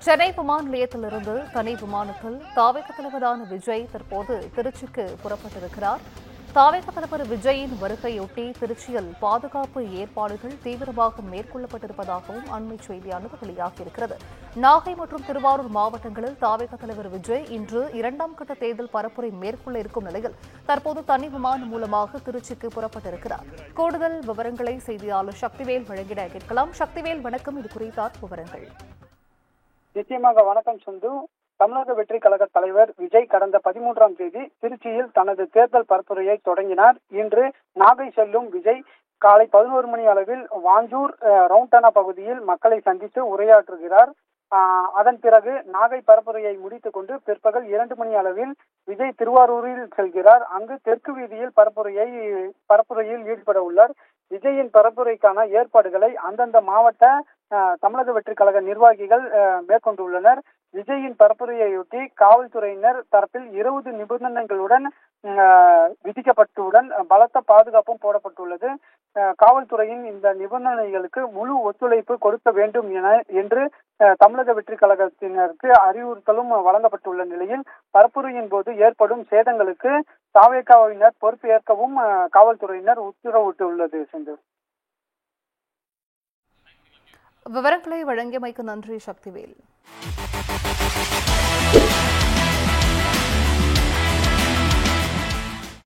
சென்னை விமான நிலையத்திலிருந்து தனி விமானத்தில் தாவேக தலைவரான விஜய் தற்போது திருச்சிக்கு புறப்பட்டிருக்கிறார். தாவேக தலைவர் விஜயின் வருகையொட்டி திருச்சியில் பாதுகாப்பு ஏற்பாடுகள் தீவிரமாக மேற்கொள்ளப்பட்டிருப்பதாகவும் அண்மை செய்தியானது வெளியாகியிருக்கிறது. நாகை மற்றும் திருவாரூர் மாவட்டங்களில் தாவேக தலைவர் விஜய் இன்று 2ஆம் கட்ட தேர்தல் பரப்புரை மேற்கொள்ள இருக்கும் நிலையில் தற்போது தனி விமானம் மூலமாக திருச்சிக்கு புறப்பட்டிருக்கிறார். கூடுதல் விவரங்களை செய்தியாளர் சக்திவேல் வழங்கிட கேட்கலாம். சக்திவேல், வணக்கம். இது குறித்த விவரங்கள். நிச்சயமாக வணக்கம் சொந்து. தமிழக வெற்றி கழக தலைவர் விஜய் கடந்த 13ஆம் தேதி திருச்சியில் தனது தேர்தல் பரப்புரையை தொடங்கினார். இன்று நாகை செல்லும் விஜய் காலை 11 மணி அளவில் வாஞ்சூர் ரவுண்டானா பகுதியில் மக்களை சந்தித்து உரையாற்றுகிறார். அதன் பிறகு நாகை பரப்புரையை முடித்துக் கொண்டு பிற்பகல் 2 மணி அளவில் விஜய் திருவாரூரில் செல்கிறார். அங்கு தெற்கு வீதியில் பரப்புரையில் ஈடுபட உள்ளார். விஜயின் பரப்புரைக்கான ஏற்பாடுகளை அந்தந்த மாவட்ட தமிழக வெற்றி கழக நிர்வாகிகள் மேற்கொண்டுள்ளனர். விஜயின் பரப்புரையொட்டி காவல்துறையினர் தரப்பில் 20 நிபந்தனைகளுடன் விதிக்கப்பட்டுடன் பலத்த பாதுகாப்பும் போடப்பட்டுள்ளது. காவல்துறையின் இந்த நிபந்தனைகளுக்கு முழு ஒத்துழைப்பு கொடுக்க வேண்டும் என்று தமிழக வெற்றி கழகத்தினருக்கு அறிவுறுத்தலும் வழங்கப்பட்டுள்ள நிலையில் பரப்புரையின் போது ஏற்படும் சேதங்களுக்கு தாவேகாவினர் பொறுப்பு ஏற்கவும் காவல்துறையினர் உத்தரவிட்டுள்ளது. சென்று விவரங்களை வழங்கியமைக்கு நன்றி சக்திவேல்.